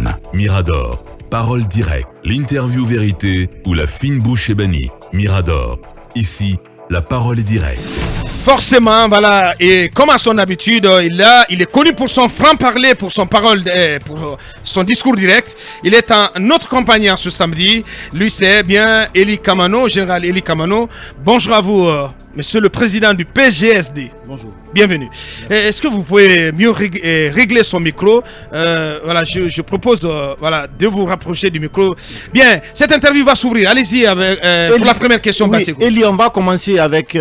programme. Mirador, parole directe, l'interview vérité ou la fine bouche ébanie. Mirador, ici, la parole est directe. Forcément, voilà, et comme à son habitude, il est connu pour son franc-parler, pour son pour son discours direct. Il est en notre compagnie ce samedi. Lui, c'est bien Eli Kamano, général Eli Kamano. Bonjour à vous, monsieur le président du PGSD. Bonjour. Bienvenue. Est-ce que vous pouvez mieux régler son micro? Voilà, je propose voilà, de vous rapprocher du micro. Bien, cette interview va s'ouvrir. Allez-y avec pour la première question. Oui, Eli, on va commencer avec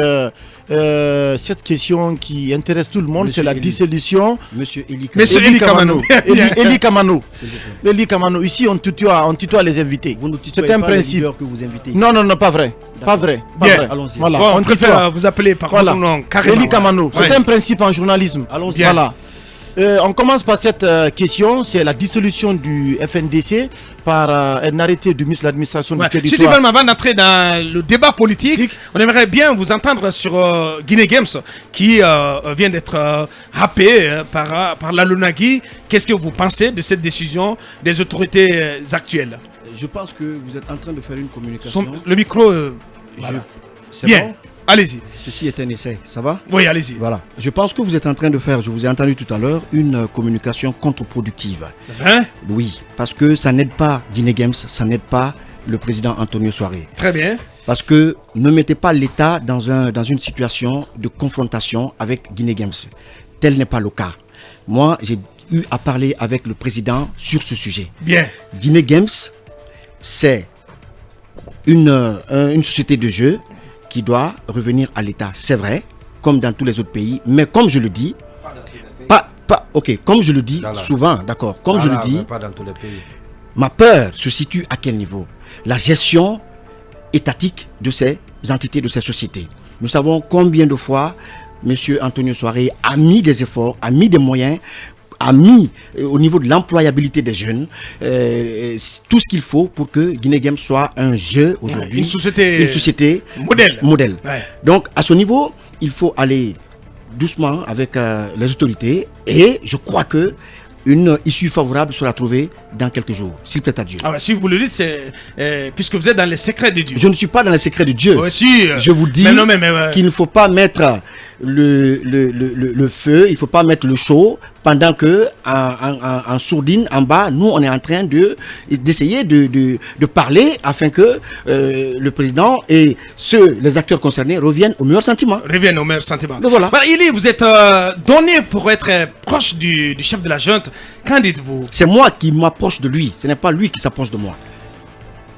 cette question qui intéresse tout le monde, c'est la dissolution. Monsieur Eli Kamano. Eli Kamano. Eli Kamano. Ici, on tutoie les invités. Vous ne tutoyez pas les leaders que vous invitez ici. Non, pas vrai. Pas vrai. Bien, allons-y. Voilà. Bon, on préfère vous appeler par votre nom carrément. Eli Kamano. C'est un principe en journalisme. Allons-y. Voilà. On commence par cette question, c'est la dissolution du FNDC par un arrêté du ministre de l'administration du territoire. Si tu veux, avant d'entrer dans le débat politique, on aimerait bien vous entendre sur Guinée Games qui vient d'être happé par la Lunagi. Qu'est-ce que vous pensez de cette décision des autorités actuelles? Je pense que vous êtes en train de faire une communication. Le micro, voilà. C'est bien. Bon. Allez-y. Ceci est un essai, ça va? Oui, allez-y. Voilà. Je pense que vous êtes en train de faire, je vous ai entendu tout à l'heure, une communication contre-productive. Hein? Oui, parce que ça n'aide pas Guinée Games, ça n'aide pas le président Antonio Soiré. Très bien. Parce que ne mettez pas l'État dans une situation de confrontation avec Guinée Games. Tel n'est pas le cas. Moi, j'ai eu à parler avec le président sur ce sujet. Bien. Guinée Games, c'est une société de jeu qui doit revenir à l'État. C'est vrai, comme dans tous les autres pays, mais comme je le dis, comme je le dis souvent, d'accord, comme je le dis, pas dans tous les pays. Ma peur se situe à quel niveau? La gestion étatique de ces entités, de ces sociétés. Nous savons combien de fois M. Antonio Soiré a mis des efforts, a mis des moyens, a mis au niveau de l'employabilité des jeunes tout ce qu'il faut pour que Guinée Games soit un jeu aujourd'hui. Une société modèle. Ouais. Donc à ce niveau, il faut aller doucement avec les autorités et je crois que une issue favorable sera trouvée dans quelques jours, s'il plaît à Dieu. Ah bah, si vous le dites, c'est puisque vous êtes dans les secrets de Dieu. Je ne suis pas dans les secrets de Dieu. Je vous dis qu'il ne faut pas mettre le feu, il ne faut pas mettre le chaud pendant que en sourdine, en bas, nous on est en train d'essayer de parler afin que le président et les acteurs concernés reviennent au meilleur sentiment. Donc voilà. Eli, vous êtes donné pour être proche du chef de la junte. Qu'en dites-vous? C'est moi qui m'approche de lui, ce n'est pas lui qui s'approche de moi.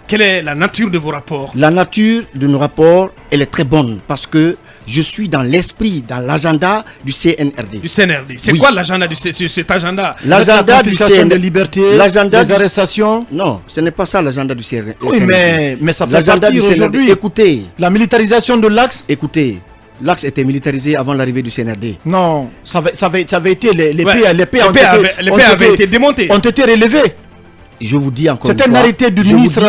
Quelle est la nature de vos rapports? La nature de nos rapports, elle est très bonne parce que je suis dans l'esprit, dans l'agenda du CNRD. Du CNRD. C'est quoi l'agenda de cet agenda? L'agenda du CNRD. Des libertés, l'agenda des arrestations. Non, ce n'est pas ça l'agenda du CNRD. Oui, mais ça fait l'agenda partie aujourd'hui. Écoutez. La militarisation de l'axe. Écoutez. L'axe était militarisé avant l'arrivée du CNRD. Non, ça avait été les pays avaient été démontés. Ont été relevés. Je vous dis encore. C'est un arrêté du ministre.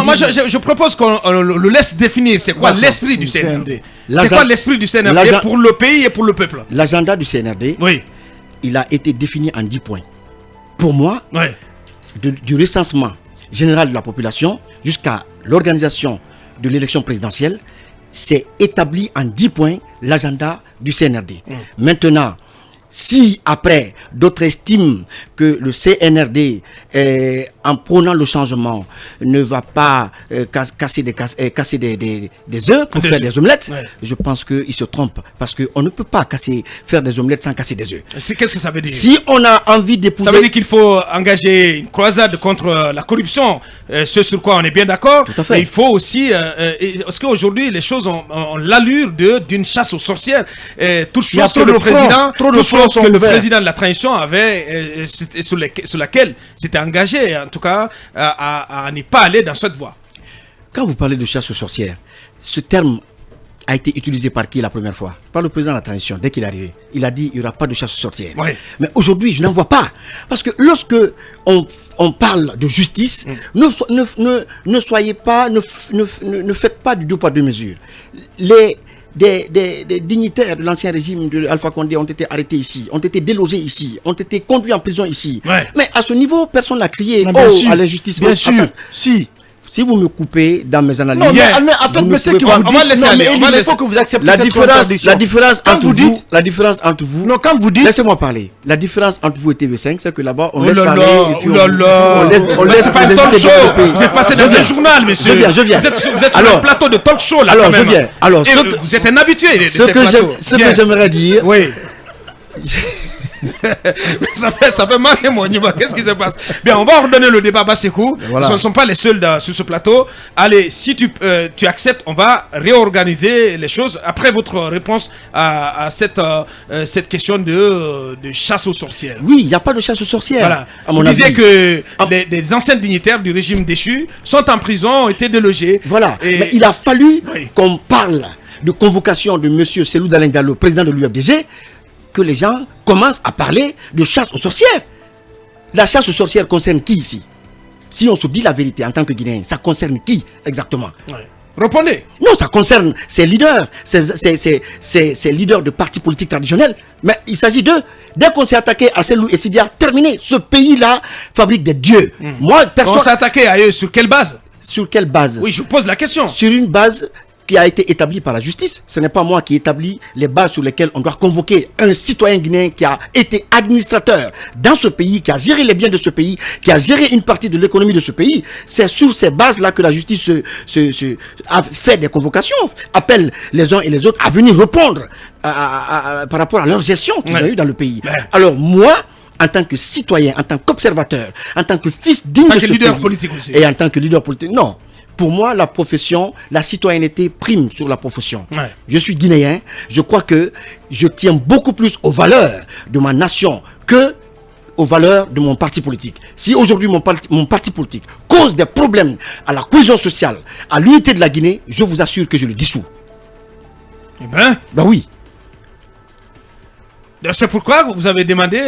Moi, je propose qu'on le laisse définir. C'est quoi l'esprit du CNRD? C'est quoi l'esprit du CNRD pour le pays et pour le peuple? L'agenda du CNRD, il a été défini en 10 points. Pour moi, du recensement général de la population jusqu'à l'organisation de l'élection présidentielle, c'est établi en 10 points l'agenda du CNRD. Maintenant, si après d'autres estiment que le CNRD, en prônant le changement, ne va pas casser des œufs pour faire des omelettes, je pense qu'ils se trompent. Parce qu'on ne peut pas faire des omelettes sans casser des œufs. Qu'est-ce que ça veut dire? Si on a envie d'épouser... Ça veut dire qu'il faut engager une croisade contre la corruption, ce sur quoi on est bien d'accord. Tout à fait. Mais il faut aussi... parce qu'aujourd'hui, les choses ont l'allure d'une chasse aux sorcières. Toute chose que le président de la transition avait, sur laquelle s'était engagé, en tout cas, à ne pas aller dans cette voie. Quand vous parlez de chasse aux sorcières, ce terme a été utilisé par qui la première fois? Par le président de la transition, dès qu'il est arrivé. Il a dit qu'il n'y aura pas de chasse aux sorcières. Mais aujourd'hui, je n'en vois pas. Parce que lorsque on parle de justice, ne soyez pas, ne faites pas du deux poids deux mesures. des dignitaires de l'ancien régime de Alpha Condé ont été arrêtés ici, ont été délogés ici, ont été conduits en prison ici. Ouais. Mais à ce niveau, personne n'a crié à l'injustice. Bien sûr, Si vous me coupez dans mes analyses, non, mais en fait, monsieur qui on va laisser aller. Il faut que vous acceptez la différence entre vous. Non, quand vous dites. Laissez-moi parler. La différence entre vous et TV5, c'est que là-bas, on laisse là parler. là, Et puis on laisse pas le talk show. Vous êtes passé dans un journal, monsieur. Je viens. Vous êtes sur un plateau de talk show, là, alors, quand même. je viens. Alors, vous êtes un habitué de ces plateaux. Ce que j'aimerais dire. Oui. ça fait mal, mon niveau. Qu'est-ce qui se passe? Bien, on va ordonner le débat Bassekou. Voilà. Ce ne sont pas les seuls sur ce plateau. Allez, si tu acceptes, on va réorganiser les choses après votre réponse à cette question de chasse aux sorcières. Oui, il n'y a pas de chasse aux sorcières. Voilà. Vous disiez que les anciens dignitaires du régime déchu sont en prison, ont été délogés. Voilà. Et... Mais il a fallu oui. qu'on parle de convocation de M. Selou Dalein Diallo, président de l'UFDG, que les gens commencent à parler de chasse aux sorcières. La chasse aux sorcières concerne qui ici? Si on se dit la vérité en tant que Guinéen, ça concerne qui exactement? Ouais. Répondez. Non, ça concerne ces leaders, ces leaders de partis politiques traditionnels. Mais il s'agit d'eux. Dès qu'on s'est attaqué à Selou et Sidia, terminé. Ce pays-là fabrique des dieux. Moi, personne. On s'est attaqué à eux sur quelle base? Sur quelle base? Oui, je pose la question. Sur une base qui a été établie par la justice. Ce n'est pas moi qui établis les bases sur lesquelles on doit convoquer un citoyen guinéen qui a été administrateur dans ce pays, qui a géré les biens de ce pays, qui a géré une partie de l'économie de ce pays. C'est sur ces bases-là que la justice a fait des convocations, appelle les uns et les autres à venir répondre par rapport à leur gestion qu'ils ont eue dans le pays. Alors moi, en tant que citoyen, en tant qu'observateur, en tant que fils digne de ce pays, politique aussi. et en tant que leader politique, non. Pour moi, la profession, la citoyenneté prime sur la profession. Ouais. Je suis guinéen, je crois que je tiens beaucoup plus aux valeurs de ma nation que aux valeurs de mon parti politique. Si aujourd'hui mon parti politique cause des problèmes à la cohésion sociale, à l'unité de la Guinée, je vous assure que je le dissous. Eh ben oui. C'est pourquoi vous avez demandé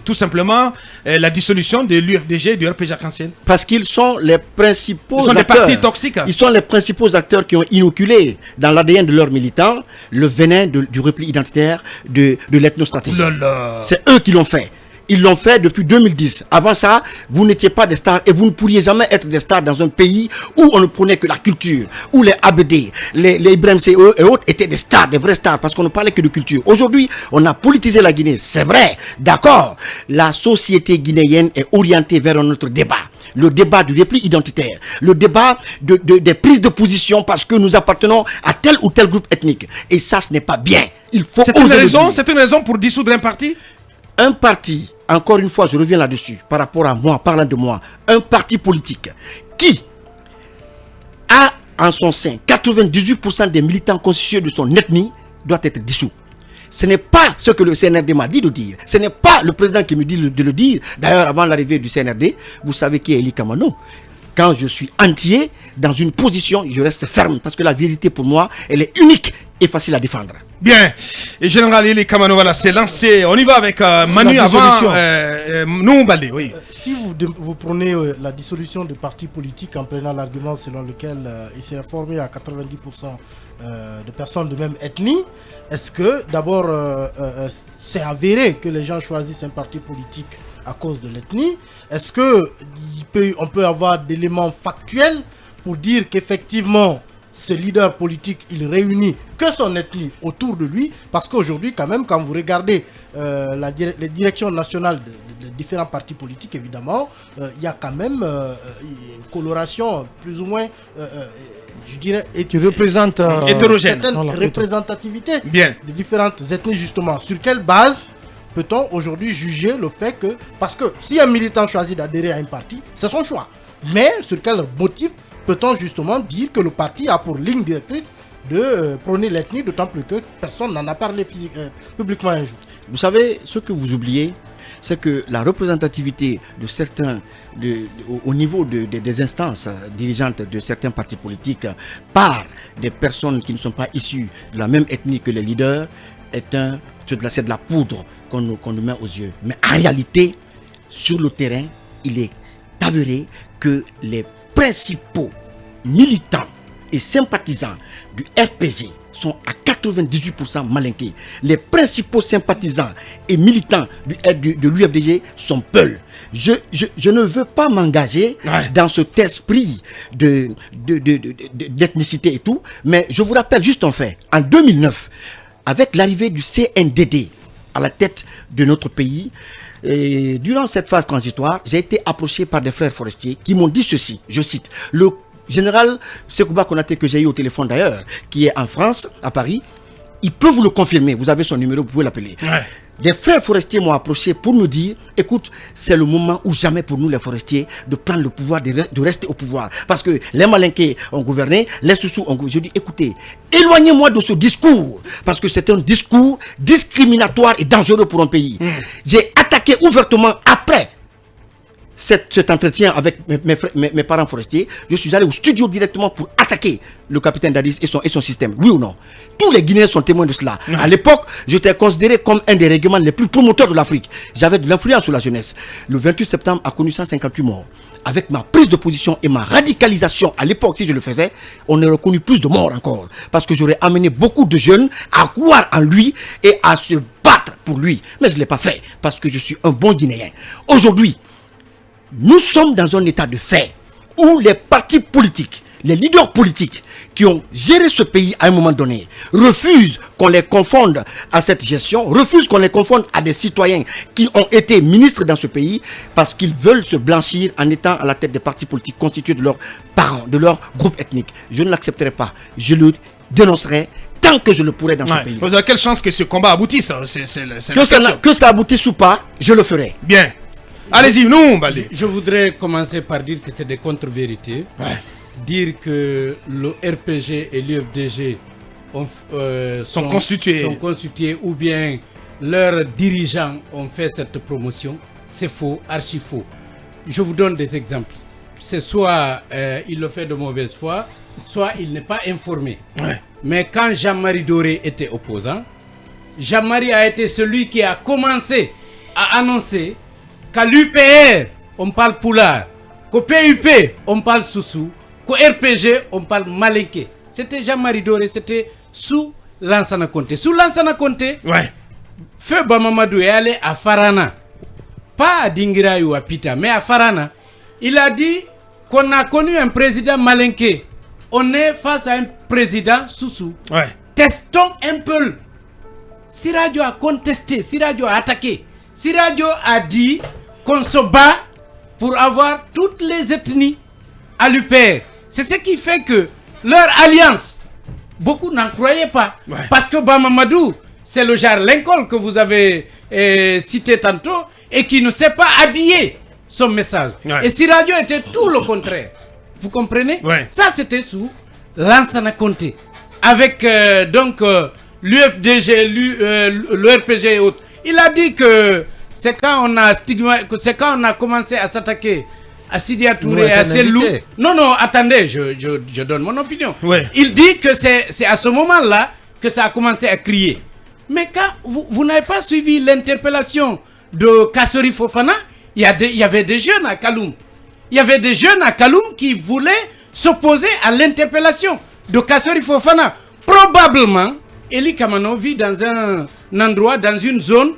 tout simplement la dissolution de l'UFDG et du RPG Arc-en-Ciel. Parce qu'ils sont les principaux acteurs. Ils sont des partis toxiques. Ils sont les principaux acteurs qui ont inoculé dans l'ADN de leurs militants le venin du repli identitaire, de l'ethnostratégie. C'est eux qui l'ont fait. Ils l'ont fait depuis 2010. Avant ça, vous n'étiez pas des stars et vous ne pourriez jamais être des stars dans un pays où on ne prenait que la culture, où les ABD, les Ibrahim CEO et autres étaient des stars, des vrais stars, parce qu'on ne parlait que de culture. Aujourd'hui, on a politisé la Guinée, c'est vrai, d'accord. La société guinéenne est orientée vers un autre débat. Le débat du repli identitaire, le débat des prises de position parce que nous appartenons à tel ou tel groupe ethnique. Et ça, ce n'est pas bien. Il faut c'est une raison pour dissoudre un parti? Un parti, encore une fois, je reviens là-dessus, par rapport à moi, parlant de moi, un parti politique qui a en son sein 98% des militants constitués de son ethnie doit être dissous. Ce n'est pas ce que le CNRD m'a dit de dire. Ce n'est pas le président qui me dit de le dire. D'ailleurs, avant l'arrivée du CNRD, vous savez qui est Eli Kamano. Quand je suis entier dans une position, je reste ferme parce que la vérité pour moi, elle est unique et facile à défendre. Bien. Et Général Eli Kamano, voilà, c'est lancé. On y va avec Manu avant nous, Balé, oui. Si vous prenez la dissolution de partis politiques en prenant l'argument selon lequel il s'est formé à 90% de personnes de même ethnie, est-ce que d'abord c'est avéré que les gens choisissent un parti politique à cause de l'ethnie? Est-ce qu'on peut avoir d'éléments factuels pour dire qu'effectivement ce leader politique, il réunit que son ethnie autour de lui? Parce qu'aujourd'hui, quand même, quand vous regardez les directions nationales de différents partis politiques, évidemment, il y a quand même une coloration plus ou moins, je dirais, qui représente hétérogène. Une représentativité Bien. de différentes ethnies, justement. Sur quelle base peut-on aujourd'hui juger le fait que... Parce que si un militant choisit d'adhérer à un parti, c'est son choix. Mais sur quel motif peut-on justement dire que le parti a pour ligne directrice de prôner l'ethnie, d'autant plus que personne n'en a parlé publiquement un jour? Vous savez, ce que vous oubliez, c'est que la représentativité de certains, au niveau des instances dirigeantes de certains partis politiques par des personnes qui ne sont pas issues de la même ethnie que les leaders, c'est de la poudre qu'on nous met aux yeux. Mais en réalité, sur le terrain, il est avéré que les principaux militants et sympathisants du RPG sont à 98% malinqués. Les principaux sympathisants et militants de l'UFDG sont Peuls. Je ne veux pas m'engager dans cet esprit d'ethnicité et tout, mais je vous rappelle juste un fait. En 2009, avec l'arrivée du CNDD à la tête de notre pays, et durant cette phase transitoire, j'ai été approché par des frères forestiers qui m'ont dit ceci, je cite, le général Sekouba Konaté, que j'ai eu au téléphone d'ailleurs, qui est en France, à Paris, il peut vous le confirmer, vous avez son numéro, vous pouvez l'appeler. Des frères forestiers m'ont approché pour nous dire, écoute, c'est le moment ou jamais pour nous les forestiers de prendre le pouvoir, de rester au pouvoir. Parce que les Malinqués ont gouverné, les Soussous ont gouverné. Je dis, écoutez, éloignez-moi de ce discours, parce que c'est un discours discriminatoire et dangereux pour un pays. J'ai attaqué ouvertement après cet entretien avec mes parents forestiers. Je suis allé au studio directement pour attaquer le capitaine Dadis et son système. Oui ou non? Tous les Guinéens sont témoins de cela. À l'époque, j'étais considéré comme un des règlements les plus promoteurs de l'Afrique. J'avais de l'influence sur la jeunesse. Le 28 septembre a connu 158 morts. Avec ma prise de position et ma radicalisation à l'époque, si je le faisais, on aurait connu plus de morts encore. Parce que j'aurais amené beaucoup de jeunes à croire en lui et à se battre pour lui. Mais je ne l'ai pas fait parce que je suis un bon Guinéen. Aujourd'hui, nous sommes dans un état de fait où les partis politiques, les leaders politiques qui ont géré ce pays à un moment donné refusent qu'on les confonde à cette gestion, refusent qu'on les confonde à des citoyens qui ont été ministres dans ce pays parce qu'ils veulent se blanchir en étant à la tête des partis politiques constitués de leurs parents, de leur groupe ethnique. Je ne l'accepterai pas. Je le dénoncerai tant que je le pourrai dans ce pays. Vous avez quelle chance que ce combat aboutisse? Que ça aboutisse ou pas, je le ferai. Bien. Allez-y, nous, Baldé. Je voudrais commencer par dire que c'est des contre-vérités. Dire que le RPG et l'UFDG sont constitués ou bien leurs dirigeants ont fait cette promotion, c'est faux, archi faux. Je vous donne des exemples. C'est soit il le fait de mauvaise foi, soit il n'est pas informé. Mais quand Jean-Marie Doré était opposant, Jean-Marie a été celui qui a commencé à annoncer qu'à l'UPR, on parle Poulard, qu'au PUP, on parle Soussou, qu'au RPG, on parle Malinké. C'était Jean-Marie Doré, c'était sous Lansana Conté. Sous Lansana Conté, Feu Bamamadou est allé à Farana. Pas à Dingira ou à Pita, mais à Farana. Il a dit qu'on a connu un président Malinké. On est face à un président Soussou. Testons un peu. Siradio a contesté, Siradio a attaqué. Siradio a dit qu'on se bat pour avoir toutes les ethnies à l'UPR. C'est ce qui fait que leur alliance, beaucoup n'en croyaient pas. Parce que Bamamadou, c'est le genre Lincoln que vous avez cité tantôt et qui ne sait pas habiller son message. Et Siradio était tout le contraire. Vous comprenez? Ça, c'était sous Lansana Conté. Avec l'UFDG, le RPG et autres. Il a dit que c'est quand on a commencé à s'attaquer à Sidia Touré et à Selou. Non, attendez, je donne mon opinion. Il dit que c'est à ce moment-là que ça a commencé à crier. Mais quand vous n'avez pas suivi l'interpellation de Kassori Fofana, il y avait des jeunes à Kaloum. Il y avait des jeunes à Kaloum qui voulaient s'opposer à l'interpellation de Kassori Fofana. Probablement, Eli Kamano vit dans un endroit, dans une zone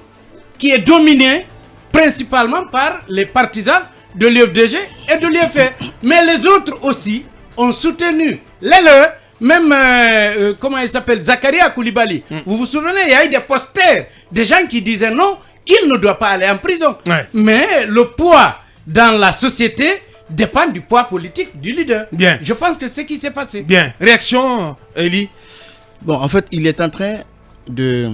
qui est dominée principalement par les partisans de l'UFDG et de l'UFR. Mais les autres aussi ont soutenu les leurs, même, comment il s'appelle, Zakaria Koulibaly. Vous vous souvenez, il y a eu des posters, des gens qui disaient non, il ne doit pas aller en prison. Mais le poids dans la société dépend du poids politique du leader. Bien. Je pense que c'est ce qui s'est passé. Bien. Réaction, Eli? Bon, en fait, il est en train de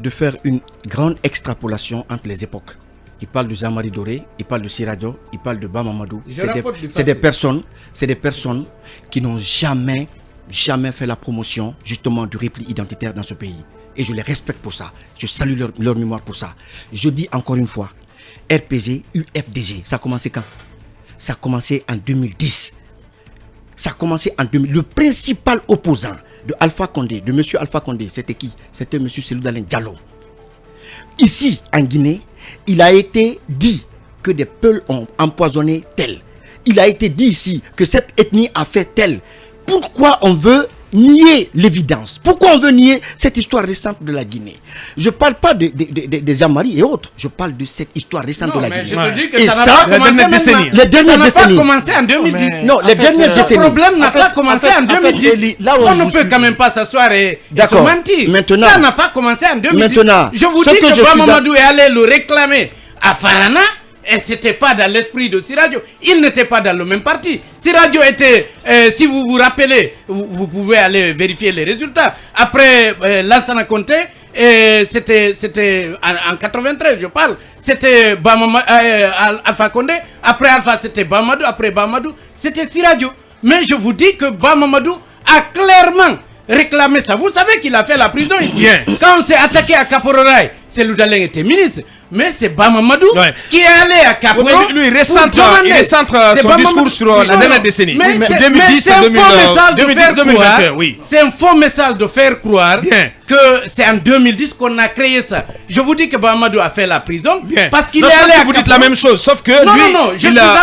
faire une grande extrapolation entre les époques. Il parle de Jean-Marie Doré, il parle de Siradio, il parle de Bamamadou. C'est des personnes qui n'ont jamais fait la promotion justement du repli identitaire dans ce pays. Et je les respecte pour ça. Je salue leur mémoire pour ça. Je dis encore une fois, RPG, UFDG, ça a commencé quand? Ça a commencé en 2010. Ça a commencé en 2000. Le principal opposant de Alpha Condé, de M. Alpha Condé, c'était qui? C'était M. Seloudalin Diallo. Ici, en Guinée, il a été dit que des Peuls ont empoisonné tel. Il a été dit ici que cette ethnie a fait tel. pourquoi on veut nier l'évidence? Pourquoi on veut nier cette histoire récente de la Guinée? Je ne parle pas des Jean-Marie et autres. Je parle de cette histoire récente de la Guinée. Et ça, les dernières décennies. Ça n'a pas commencé en 2010. Non, les dernières décennies. Le problème n'a pas commencé en 2010. On ne peut quand même pas s'asseoir et se mentir. Maintenant, ça n'a pas commencé en 2010. Maintenant, je vous dis que Bamamadou est allé le réclamer à Farana. Et ce n'était pas dans l'esprit de Siradio. Il n'était pas dans le même parti. Siradio était, si vous vous rappelez, vous pouvez aller vérifier les résultats. Après Lansana Conté, c'était en 93, je parle. C'était Alpha Condé. Après Alpha, c'était Bamamadou. Après Bamamadou, c'était Siradio. Mais je vous dis que Bamamadou a clairement réclamé ça. Vous savez qu'il a fait la prison ici. Quand on s'est attaqué à Kapororaï, c'est Loudaleng était ministre. Mais c'est Bamamadou qui est allé à Capoeira. Lui, il recentre son discours sur la dernière décennie. Mais 2010-2021, oui. C'est un faux message de faire croire que c'est en 2010 qu'on a créé ça. Je vous dis que Bamamadou a fait la prison parce qu'il est allé à vous dites la même chose, sauf que lui,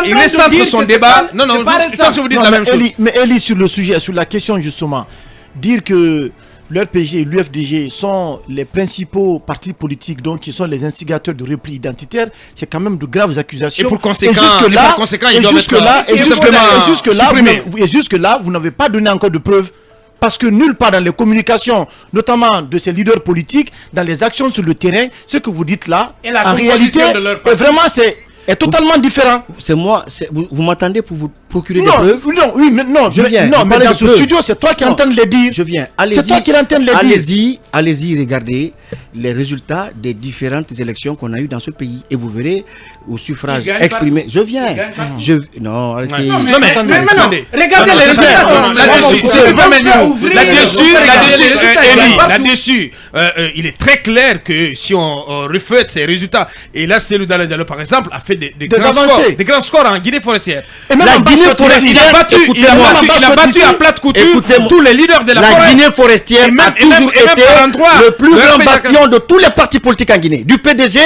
il recentre son débat. Non, je pense que vous dites la même chose. Mais Eli, sur le sujet, sur la question justement, dire que l'RPG et l'UFDG sont les principaux partis politiques, donc qui sont les instigateurs de repli identitaire, c'est quand même de graves accusations. Et pour conséquent, ils doivent être jusque-là, vous n'avez pas donné encore de preuves. Parce que nulle part dans les communications, notamment de ces leaders politiques, dans les actions sur le terrain, ce que vous dites là, en réalité, vraiment, est totalement différent. C'est moi, vous m'attendez pour vous procurer des preuves? Je viens. Non, mais dans ce studio, c'est toi qui entends les dire. Je viens. C'est toi qui l'entends les dire. Allez-y, regardez les résultats des différentes élections qu'on a eues dans ce pays. Et vous verrez au suffrage exprimé. Je viens. Non, arrêtez. Non, mais attendez. Regardez les résultats. Là-dessus, il est très clair que si on refait ces résultats, et là, c'est Loudaleng Diallo, par exemple, a fait des grands scores en Guinée forestière. Et même la Guinée forestière, il a battu à plate couture tous les leaders de la forêt. La Guinée forestière a toujours été le plus grand bastion de tous les partis politiques en Guinée, du PDG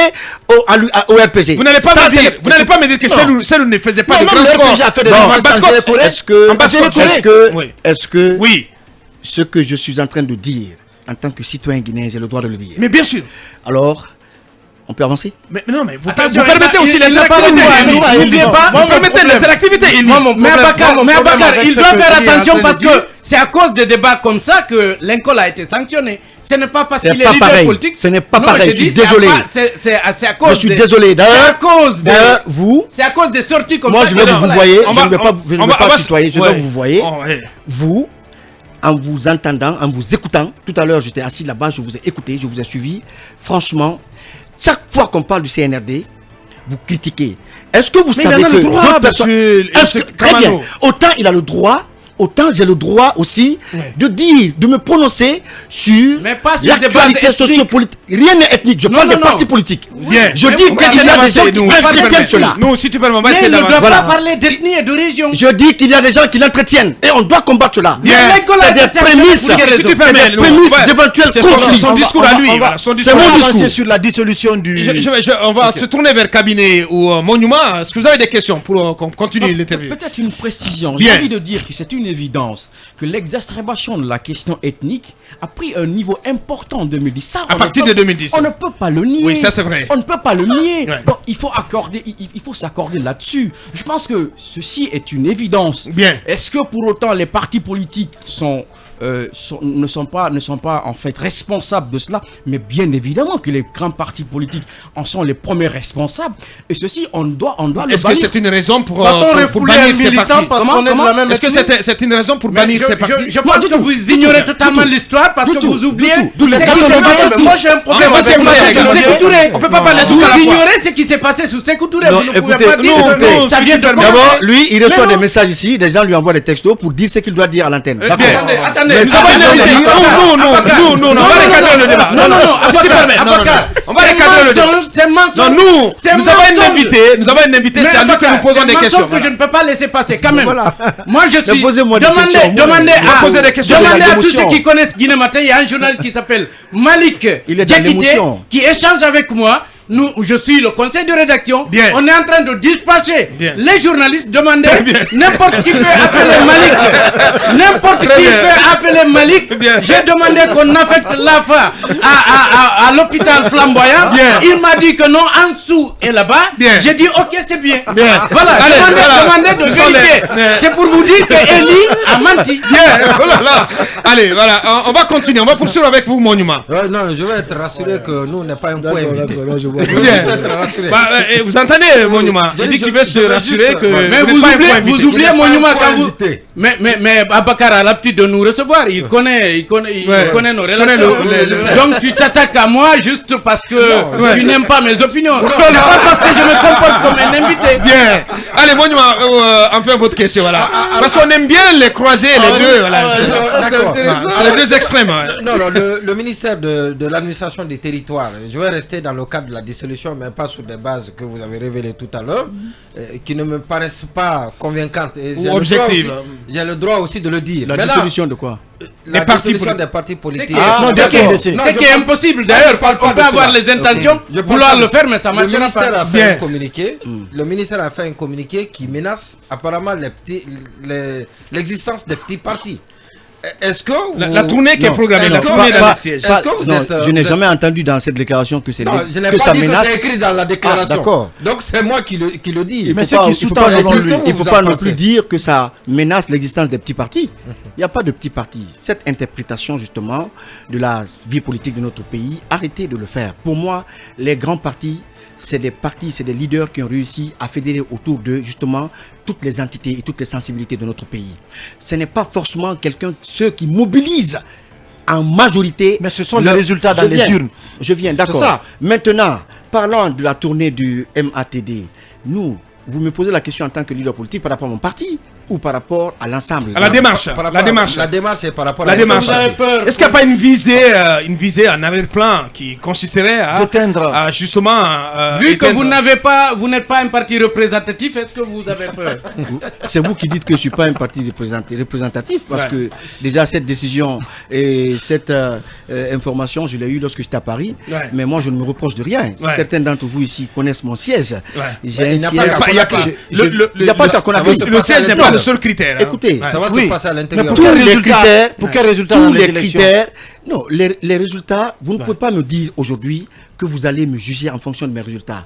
au RPG. Vous n'allez pas me dire que Selou ne faisait pas de grands scores. Est-ce que ce que je suis en train de dire en tant que citoyen guinéen, j'ai le droit de le dire? Mais bien sûr. Alors, on peut avancer? Mais non, mais vous permettez aussi l'interactivité. Vous permettez l'interactivité. Mais Abakar, il doit faire attention parce que c'est à cause de débats comme ça que l'Incol a été sanctionné. Ce n'est pas parce qu'il est leader politique. Ce n'est pas pareil, je suis désolé. C'est à cause. Je suis désolé. D'ailleurs, vous. C'est à cause des sorties comme ça. Moi, je veux que vous voyez. Je ne vais pas tutoyer. Je veux que vous voyez. Vous. En vous entendant, en vous écoutant, tout à l'heure j'étais assis là-bas, je vous ai écouté, je vous ai suivi. Franchement, chaque fois qu'on parle du CNRD, vous critiquez. Est-ce que vous savez que d'autres personnes... Très bien, autant il a le droit, autant j'ai le droit aussi de dire, de me prononcer sur l'actualité sociopolitique. Rien n'est ethnique, je parle des partis politiques. Je dis qu'il y a des gens qui entretiennent cela. Non, si tu peux m'envoyer, c'est la base. Mais il ne doit pas parler d'ethnie et de région. Je dis qu'il y a des gens qui l'entretiennent et on doit combattre cela. C'est des prémices. d'éventuels conflits. Son discours à lui. C'est mon discours sur la dissolution du... On va se tourner vers cabinet ou monument. Est-ce que vous avez des questions pour qu'on continue l'interview? Peut-être une précision. J'ai envie de dire que c'est une évidence que l'exacerbation de la question ethnique a pris un niveau important en 2010. Ça, à partir de 2010. On ne peut pas le nier. Oui, ça c'est vrai. On ne peut pas le nier. Donc il faut s'accorder là-dessus. Je pense que ceci est une évidence. Bien. Est-ce que pour autant les partis politiques ne sont pas en fait responsables de cela? Mais bien évidemment que les grands partis politiques en sont les premiers responsables. Et ceci, on doit le bannir. Est-ce que c'est une raison pour bannir ces partis? Est-ce que c'est une raison pour bannir ces partis? Je pense que vous ignorez totalement l'histoire parce que vous oubliez. Moi j'ai un problème avec Sékou Touré. On peut pas parler de tout ça. Vous ignorez ce qui s'est passé sous Sékou Touré. Vous ne pouvez pas dire que ça vient de quoi. D'abord, lui, il reçoit des messages ici, des gens lui envoient des textos pour dire ce qu'il doit dire à l'antenne. Attendez. Non, on va recadrer le débat. Non, on va recadrer le débat. C'est mensonge. Non, nous avons un invité, c'est à lui que nous posons des questions. Que je ne peux pas laisser passer quand même. Moi je suis. Demandez à tous ceux qui connaissent Guinée Matin, il y a un journaliste qui s'appelle Malik Diakité qui échange avec moi. je suis le conseil de rédaction. Bien. On est en train de dispatcher. Bien. Les journalistes demandaient n'importe qui peut appeler Malik. N'importe qui peut appeler Malik. Bien. J'ai demandé qu'on affecte l'AFA à l'hôpital flamboyant. Bien. Il m'a dit que non, en dessous et là-bas. Bien. J'ai dit ok, c'est bien. Bien. Voilà, Allez, demandez de Ce sont vérifier. les- C'est pour vous dire que Eli a menti. Bien. Oh là là. Allez, voilà, on va continuer, on va poursuivre avec vous, Monument. Ouais, non, je vais être rassuré que nous, on n'est pas un point invité. je vois. Je veux Bien. juste être rassuré. Vous entendez, Monument? Il dit qu'il veut se rassurer que Mais vous vous n'êtes pas un point oubliez, invité. vous oubliez Il n'est pas Monument un point quand vous. invité. Mais Abakar a l'habitude de nous recevoir. Il connaît nos relations. Donc tu t'attaques à moi juste parce que tu n'aimes pas mes opinions. C'est pas parce que je me comporte comme un invité. Bien. Allez, Monument, enfin votre question, voilà. Parce qu'on aime bien les croiser, les deux, voilà. D'accord. C'est les deux extrêmes. Ouais. Non, le ministère de l'administration des territoires, je vais rester dans le cadre de la dissolution, mais pas sur des bases que vous avez révélées tout à l'heure, qui ne me paraissent pas convaincantes. Et Ou objectives. J'ai le droit aussi de le dire. La Maintenant, dissolution de quoi? la Des partis dissolution politiques. des partis politiques. Non, d'accord. C'est qui est impossible. D'ailleurs, on peut avoir les intentions, vouloir le faire, mais ça Le marchera ministère pas. a fait Bien. un communiqué. Le ministère a fait un communiqué qui menace apparemment l'existence des petits partis. Est-ce que La tournée qui est Non. programmée, Est-ce la que- tournée dans pas- les sièges. Est-ce que vous Non, êtes, je n'ai vous jamais entendu dans cette déclaration que c'est Non, je n'ai que pas ça dit que menace. c'est écrit dans la déclaration. Ah, d'accord. Donc c'est moi qui le dis. Mais Il c'est faut pas- qui il faut sous-tend pas selon non lui. plus- il faut Vous pas en non pensez plus dire que ça menace l'existence des petits partis. Il n'y a pas de petits partis. Cette interprétation justement de la vie politique de notre pays, arrêtez de le faire. Pour moi, les grands partis, c'est des partis, c'est des leaders qui ont réussi à fédérer autour d'eux justement toutes les entités et toutes les sensibilités de notre pays. Ce n'est pas forcément ceux qui mobilisent en majorité. Mais ce sont les résultats dans Je les viens, urnes. Je viens, d'accord. C'est ça. Maintenant, parlant de la tournée du MATD, vous me posez la question en tant que leader politique par rapport à mon parti ou par rapport à l'ensemble? À la démarche. Par rapport La démarche. La démarche est par rapport La à démarche. Vous avez peur. Est-ce qu'il n'y a pas une visée en arrière-plan qui consisterait à D'éteindre. justement Vu que éteindre- vous n'êtes pas un parti représentatif, est-ce que vous avez peur? C'est vous qui dites que je ne suis pas un parti représentatif parce Ouais. que déjà cette décision et cette information, je l'ai eue lorsque j'étais à Paris. Ouais. Mais moi, je ne me reproche de rien. Ouais. Certains d'entre vous ici connaissent mon siège. Ouais. J'ai Mais un il n'y a siège. pas Il y a pas- Il n'y a pas qu'à Conakry. le siège n'est pas le seul critère. hein. Écoutez, Ouais. Ça va Oui. se passer à Mais l'intérieur. pour tous quel les résultat critères, Pour quel résultat tous dans les élections critères, non, les résultats, vous ne pouvez pas me dire aujourd'hui que vous allez me juger en fonction de mes résultats.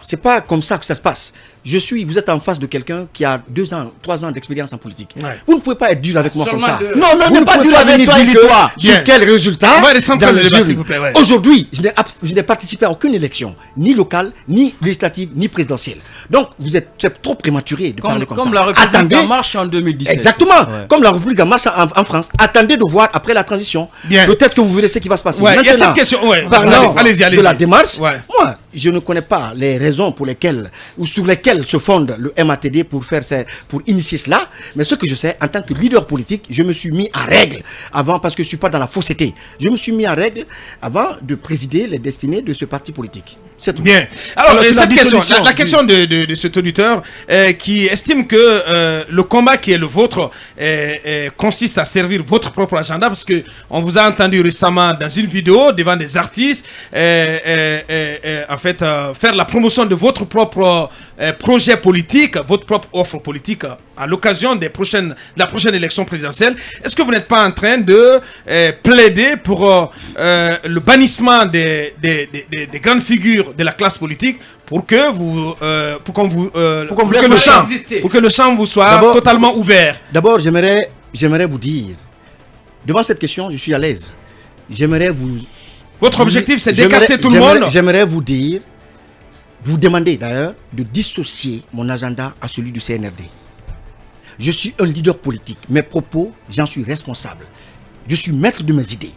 C'est pas comme ça que ça se passe. Vous êtes en face de quelqu'un qui a 2 ans, 3 ans d'expérience en politique. Ouais. Vous ne pouvez pas être dur avec moi Seulement comme ça. deux. Non, non, Vous n'est ne pas pouvez dur avec venir toi, dire dis-toi. Bien. sur quel résultat On va recentrer dans le les débat, urnes. s'il vous plaît, ouais. Aujourd'hui, je n'ai participé à aucune élection, ni locale, ni législative, ni présidentielle. Donc, c'est trop prématuré de parler comme ça. Comme la République Attendez. en marche en 2017. Exactement, Ouais. comme la République en marche en France. Attendez de voir après la transition. Bien. Peut-être que vous verrez ce qui va se passer. Ouais, il y a Maintenant, cette question. Ouais. parlant Allez-y. de la démarche, Ouais. moi, je ne connais pas les raisons pour lesquelles ou sur lesquelles se fonde le MATD pour initier cela. Mais ce que je sais, en tant que leader politique, je me suis mis en règle avant, parce que je ne suis pas dans la fausseté. Je me suis mis en règle avant de présider les destinées de ce parti politique. C'est tout. Bien. Alors, Alors, c'est cette la question, dissolution la question de cet auditeur qui estime que le combat qui est le vôtre consiste à servir votre propre agenda, parce que on vous a entendu récemment dans une vidéo devant des artistes, en fait, faire la promotion de votre propre projet politique, votre propre offre politique à l'occasion de la prochaine élection présidentielle. Est-ce que vous n'êtes pas en train de plaider pour le bannissement des grandes figures de la classe politique pour que le champ vous soit D'abord- totalement ouvert? D'abord, j'aimerais vous dire, devant cette question, je suis à l'aise. Votre objectif, c'est J'aimerais- d'écarter tout le monde? J'aimerais vous dire, vous demander d'ailleurs de dissocier mon agenda à celui du CNRD. Je suis un leader politique. Mes propos, j'en suis responsable. Je suis maître de mes idées.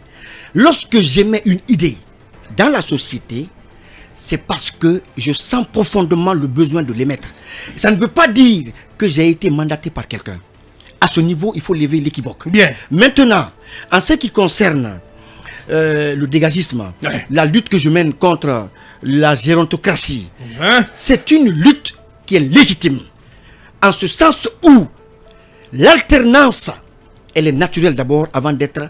Lorsque j'émets une idée dans la société, c'est parce que je sens profondément le besoin de l'émettre. Ça ne veut pas dire que j'ai été mandaté par quelqu'un. À ce niveau, il faut lever l'équivoque. Bien. Maintenant, en ce qui concerne le dégagisme, Ouais. la lutte que je mène contre la gérontocratie, Hein? c'est une lutte qui est légitime. En ce sens où l'alternance, elle est naturelle d'abord avant d'être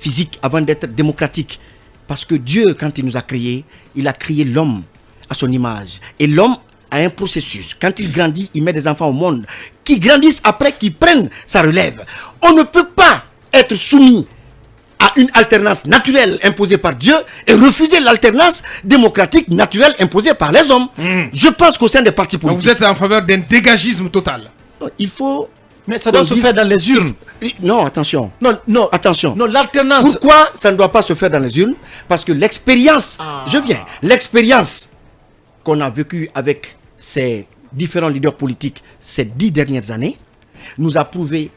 physique, avant d'être démocratique. Parce que Dieu, quand il nous a créés, il a créé l'homme à son image. Et l'homme a un processus. Quand il grandit, il met des enfants au monde qui grandissent après, qui prennent sa relève. On ne peut pas être soumis à une alternance naturelle imposée par Dieu et refuser l'alternance démocratique naturelle imposée par les hommes. Je pense qu'au sein des partis politiques... Donc vous êtes en faveur d'un dégagisme total. Il faut... Mais ça doit se faire dans les urnes. Non, attention. Non, attention. Non, l'alternance... Pourquoi ça ne doit pas se faire dans les urnes? Parce que l'expérience... L'expérience qu'on a vécue avec ces différents leaders politiques ces 10 dernières années nous a prouvé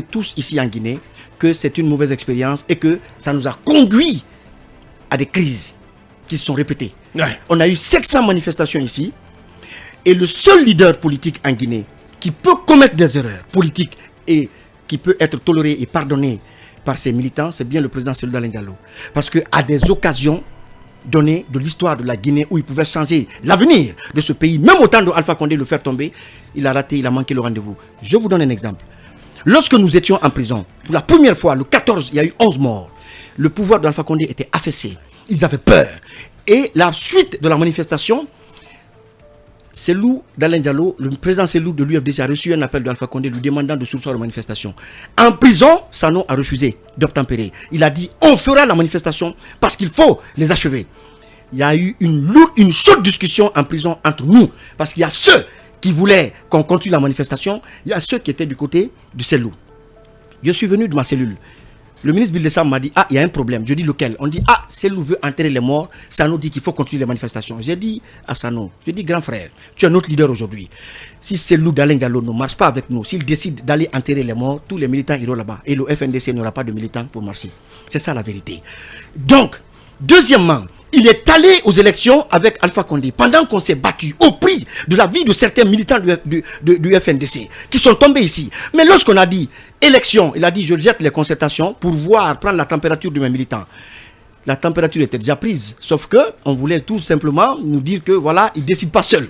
tous ici en Guinée que c'est une mauvaise expérience et que ça nous a conduit à des crises qui se sont répétées. On a eu 700 manifestations ici et le seul leader politique en Guinée qui peut commettre des erreurs politiques et qui peut être toléré et pardonné par ses militants, c'est bien le président Cellou Dalein Diallo. Parce qu'à des occasions données de l'histoire de la Guinée où il pouvait changer l'avenir de ce pays, même au temps de Alpha Condé le faire tomber, il a raté, il a manqué le rendez-vous. Je vous donne un exemple. Lorsque nous étions en prison, pour la première fois, le 14, il y a eu 11 morts. Le pouvoir d'Alpha Condé était affaissé. Ils avaient peur. Et la suite de la manifestation, Cellou Dalein Diallo, le président Cellou de l'UFDG a reçu un appel d'Alpha Condé lui demandant de surseoir la manifestation. En prison, Sano a refusé d'obtempérer. Il a dit on fera la manifestation parce qu'il faut les achever. Il y a eu une chaude discussion en prison entre nous parce qu'il y a ceux qui voulaient qu'on continue la manifestation, il y a ceux qui étaient du côté du Cellou. Je suis venu de ma cellule. Le ministre Bildessam m'a dit, il y a un problème. Je dis lequel? On dit, Cellou veut enterrer les morts. Sano dit qu'il faut continuer les manifestations. J'ai dit à Sano, grand frère, tu es notre leader aujourd'hui. Si Cellou Dalein Diallo ne marche pas avec nous, s'il décide d'aller enterrer les morts, tous les militants iront là-bas. Et le FNDC n'aura pas de militants pour marcher. C'est ça la vérité. Donc, deuxièmement, il est allé aux élections avec Alpha Condé pendant qu'on s'est battu au prix de la vie de certains militants du FNDC qui sont tombés ici. Mais lorsqu'on a dit élection, il a dit je jette les concertations pour prendre la température de mes militants. La température était déjà prise, sauf que on voulait tout simplement nous dire que voilà, il ne décide pas seul.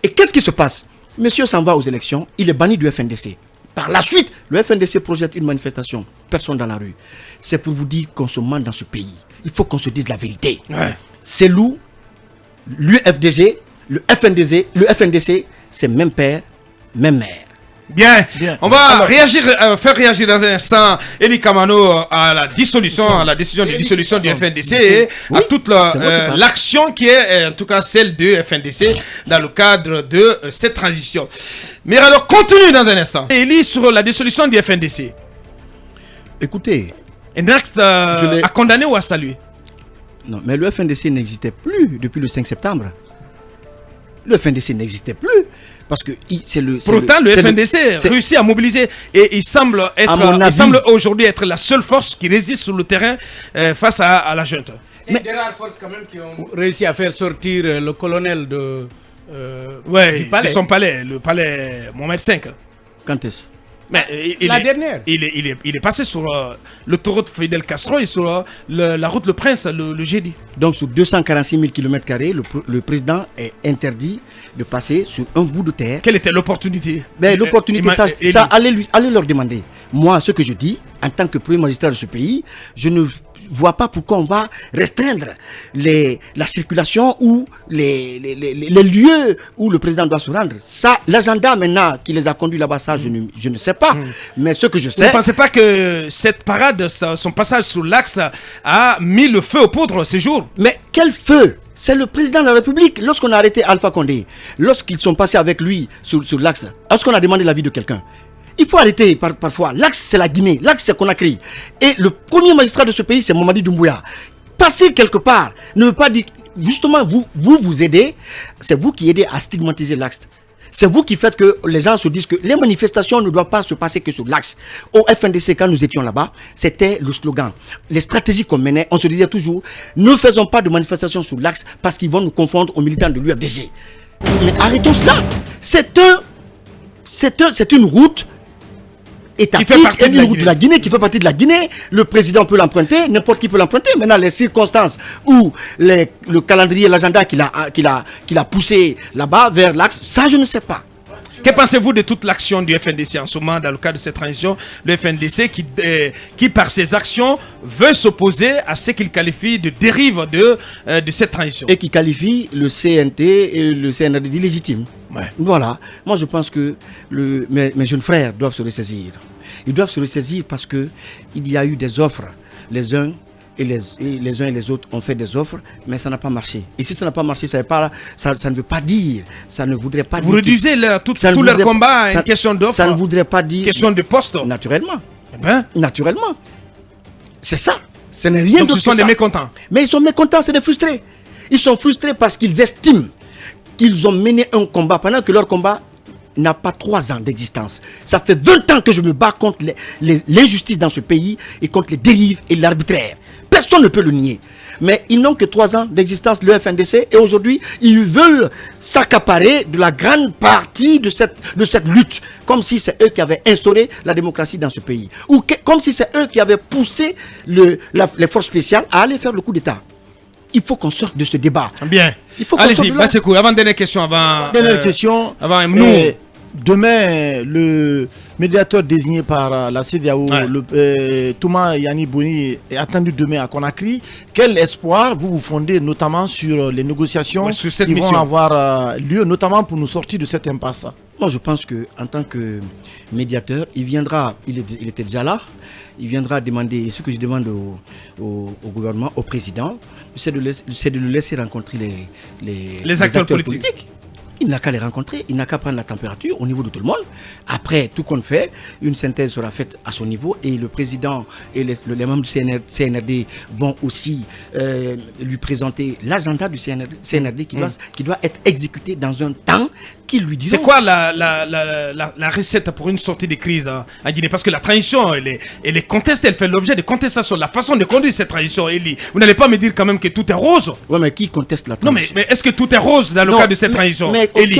Et qu'est-ce qui se passe? Monsieur s'en va aux élections, il est banni du FNDC. Par la suite, le FNDC projette une manifestation, personne dans la rue. C'est pour vous dire qu'on se ment dans ce pays. Il faut qu'on se dise la vérité. Cellou, l'UFDG, le FNDC, c'est même père, même mère. Bien. On va faire réagir dans un instant Eli Kamano à la dissolution, à la décision de dissolution du FNDC et à toute l'action qui est en tout cas celle du FNDC dans le cadre de cette transition. Mais alors continue dans un instant. Eli sur la dissolution du FNDC. Écoutez, un acte à condamner ou à saluer? Non, mais le FNDC n'existait plus depuis le 5 septembre. Le FNDC n'existait plus. Parce que pourtant, le FNDC réussit à mobiliser et il semble aujourd'hui être la seule force qui résiste sur le terrain face à la junte. Mais des rares forces quand même qui ont réussi à faire sortir le colonel du palais. Son palais, le palais Mohamed V. Quand est-ce? La dernière. Il est passé sur l'autoroute Fidel Castro et sur la route Le Prince le jeudi. Donc sur 246 000 km², le président est interdit de passer sur un bout de terre. Quelle était l'opportunité? L'opportunité, allez leur demander. Moi, ce que je dis, en tant que premier magistrat de ce pays, je ne vois pas pourquoi on va restreindre la circulation ou les lieux où le président doit se rendre. Ça, l'agenda maintenant qui les a conduits là-bas, ça, je ne sais pas. Mais ce que je sais... Vous ne pensez pas que cette parade, son passage sur l'axe a mis le feu aux poudres ces jours? Mais quel feu? C'est le président de la République. Lorsqu'on a arrêté Alpha Condé, lorsqu'ils sont passés avec lui sur l'axe, lorsqu'on a demandé l'avis de quelqu'un, il faut arrêter parfois. L'axe, c'est la Guinée. L'axe, c'est Conakry. Et le premier magistrat de ce pays, c'est Mamadi Doumbouya. Passer quelque part ne veut pas dire... Justement, vous aidez. C'est vous qui aidez à stigmatiser l'axe. C'est vous qui faites que les gens se disent que les manifestations ne doivent pas se passer que sur l'axe. Au FNDC, quand nous étions là-bas, c'était le slogan. Les stratégies qu'on menait, on se disait toujours, ne faisons pas de manifestations sur l'axe parce qu'ils vont nous confondre aux militants de l'UFDG. Mais arrêtons cela. C'est une route étatique, une route de la Guinée qui fait partie de la Guinée. Le président peut l'emprunter, n'importe qui peut l'emprunter. Maintenant, les circonstances où le calendrier, l'agenda qu'il a poussé là-bas vers l'axe, ça je ne sais pas. Que pensez-vous de toute l'action du FNDC en ce moment dans le cadre de cette transition? Le FNDC qui par ses actions, veut s'opposer à ce qu'il qualifie de dérive de cette transition. Et qui qualifie le CNT et le CNRD d'illégitime. Ouais. Voilà. Moi, je pense que mes jeunes frères doivent se ressaisir. Ils doivent se ressaisir parce qu'il y a eu des offres. Les uns et les autres ont fait des offres, mais ça n'a pas marché. Et si ça n'a pas marché, ça ne veut pas dire, ça ne voudrait pas dire... Vous réduisez tout leur combat à une question d'offre. Ça ne voudrait pas dire... Question de poste. Naturellement. Eh ben. Naturellement. C'est ça. Ce n'est rien d'autre. Donc ce sont des mécontents. Mais ils sont mécontents, c'est des frustrés. Ils sont frustrés parce qu'ils estiment qu'ils ont mené un combat pendant que leur combat n'a pas 3 ans d'existence. Ça fait 20 ans que je me bats contre l'injustice dans ce pays et contre les dérives et l'arbitraire. Personne ne peut le nier. Mais ils n'ont que 3 ans d'existence, le FNDC, et aujourd'hui, ils veulent s'accaparer de la grande partie de cette lutte, comme si c'est eux qui avaient instauré la démocratie dans ce pays. Ou comme si c'est eux qui avaient poussé les forces spéciales à aller faire le coup d'État. Il faut qu'on sorte de ce débat. Bien. Allez-y, Bassekou, avant-dernière question. Dernière question. Avant nous. Demain, le médiateur désigné par la CEDEAO, Touma Yani Boni, est attendu demain à Conakry. Quel espoir vous fondez notamment sur les négociations qui vont avoir lieu, notamment pour nous sortir de cette impasse? Moi, je pense qu'en tant que médiateur, il viendra, il était déjà là, il viendra demander, ce que je demande au gouvernement, au président, c'est de le laisser rencontrer les acteurs politiques. Il n'a qu'à les rencontrer, il n'a qu'à prendre la température au niveau de tout le monde. Après, tout compte fait, une synthèse sera faite à son niveau et le président et les membres du CNRD vont aussi lui présenter l'agenda du CNRD qui doit être exécuté dans un temps qu'il lui dit. C'est quoi la recette pour une sortie de crise en Guinée? Parce que la transition, elle est contestée, elle fait l'objet de contestation. La façon de conduire cette transition, Eli, vous n'allez pas me dire quand même que tout est rose? Oui, mais qui conteste la transition? Non, mais est-ce que tout est rose dans le cadre de cette transition? Eli.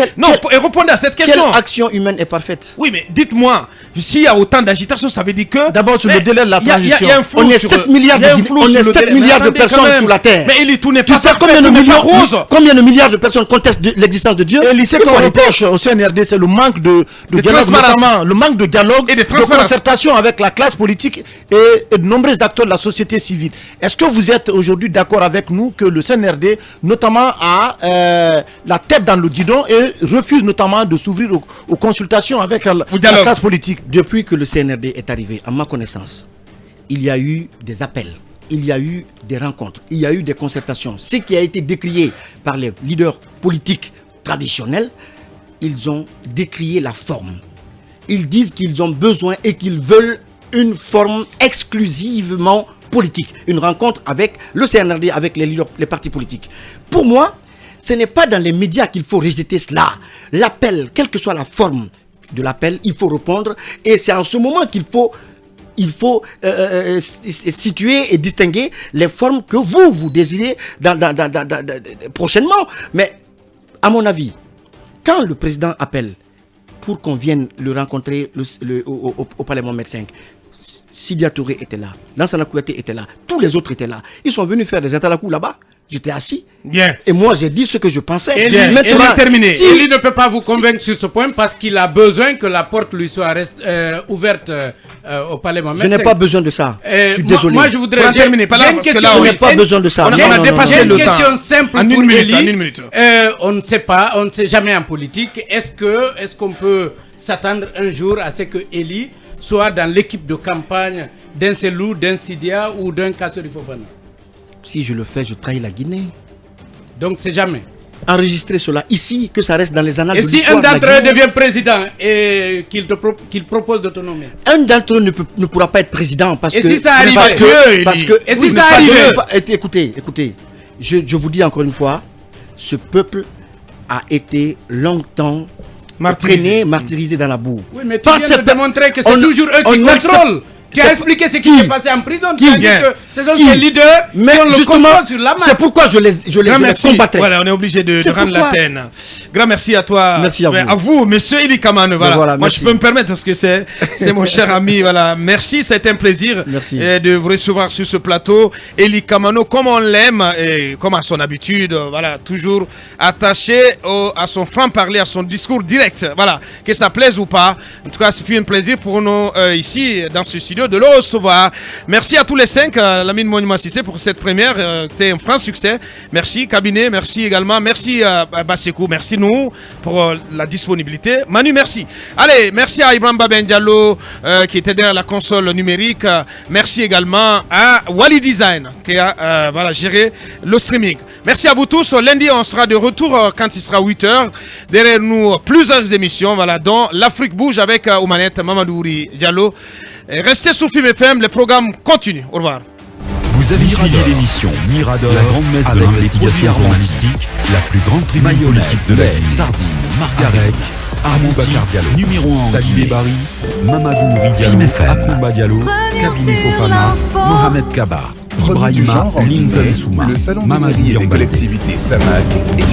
Répondez à cette question. Quelle action humaine est parfaite? Oui, mais dites-moi, s'il y a autant d'agitation, ça veut dire que... D'abord, sur le délai de la transition. Il y a un flou. On est 7 milliards de personnes sur la Terre. Mais Eli, tout n'est pas rose. Combien de milliards de personnes contestent l'existence de Dieu? Eli, ce qu'on reproche au CNRD, c'est le manque de dialogue, notamment le manque de dialogue et de concertation avec la classe politique et de nombreux acteurs de la société civile. Est-ce que vous êtes aujourd'hui d'accord avec nous que le CNRD, notamment, a la tête dans le guidon et refuse notamment de s'ouvrir aux consultations avec la classe politique? Depuis que le CNRD est arrivé, à ma connaissance, il y a eu des appels, il y a eu des rencontres, il y a eu des concertations. Ce qui a été décrié par les leaders politiques traditionnels, ils ont décrié la forme. Ils disent qu'ils ont besoin et qu'ils veulent une forme exclusivement politique. Une rencontre avec le CNRD, avec les leaders, les partis politiques. Pour moi, ce n'est pas dans les médias qu'il faut rejeter cela. L'appel, quelle que soit la forme de l'appel, il faut répondre. Et c'est en ce moment qu'il faut situer et distinguer les formes que vous désirez prochainement. Mais à mon avis, quand le président appelle pour qu'on vienne le rencontrer au Palais Mohamed V, Sidia Touré était là, Lansana Kouyaté était là, tous les autres étaient là. Ils sont venus faire des atalakou là-bas. J'étais assis. Bien. Et moi, j'ai dit ce que je pensais. Et maintenant, terminé. Il ne peut pas vous convaincre sur ce point parce qu'il a besoin que la porte lui soit ouverte au Palais Mohamed. Je n'ai pas besoin de ça. Je suis désolé. Moi, je voudrais terminer. Je n'ai pas besoin de ça. On a dépassé le temps. Une question simple en pour une minute. On ne sait pas, on ne sait jamais en politique. Est-ce qu'on peut s'attendre un jour à ce que Eli soit dans l'équipe de campagne d'un Selou, d'un Sidia ou d'un Kassori Fofana? Si je le fais, je trahis la Guinée. Donc c'est jamais. Enregistrer cela ici, que ça reste dans les annales de l'histoire. Et si un d'entre eux devient président et qu'il propose d'autonomie? Un d'entre eux ne pourra pas être président parce que... Et si ça arrive? Et si ça arrive? Écoutez, je vous dis encore une fois, ce peuple a été longtemps martyrisé dans la boue. Oui, mais tu viens de démontrer que c'est toujours eux qui contrôlent. Tu as expliqué ce qui s'est passé en prison. Tu as dit que Ce sont ces leaders mais qui ont le justement, contrôle sur la masse. c'est pourquoi je les combattrai. Voilà, on est obligé de rendre l'antenne. Grand merci à toi. Merci à vous. À vous, monsieur Eli Kamano. Voilà. Moi, merci. je peux me permettre parce que c'est mon cher ami. Voilà. Merci, c'était un plaisir de vous recevoir sur ce plateau. Eli Kamano, comme on l'aime et comme à son habitude, voilà, toujours attaché à son franc-parler, à son discours direct. Voilà, que ça plaise ou pas. En tout cas, ce fut un plaisir pour nous ici, dans ce studio, de le recevoir. Merci à tous les 5. Lamine Monument Sissé pour cette première, c'était un franc succès. Merci Cabinet, merci également, merci Basekou, merci nous pour la disponibilité. Manu, merci. Allez, merci à Ibrahim Baben Diallo qui était derrière la console numérique. Merci également à Wally Design qui a géré le streaming. Merci à vous tous. Lundi, on sera de retour quand il sera 8h. Derrière nous, plusieurs émissions, dont l'Afrique bouge avec Oumanette Mamadouri Diallo. Restez sur Film FM, le programme continue. Au revoir. Vous avez suivi l'émission Mirador, la grande messe de l'investigation journalistique, la plus grande tribune politique de la ville. Sardine, Margarec, Armand Bakar Diallo, numéro 1 Talibé Bari, Mamadou Diallo, Akoumba Diallo, Kabine Fofana, Mohamed Kaba, Ibrahima, Lincoln Souma, le salon Mamadou des Diambalé. collectivités SAMAC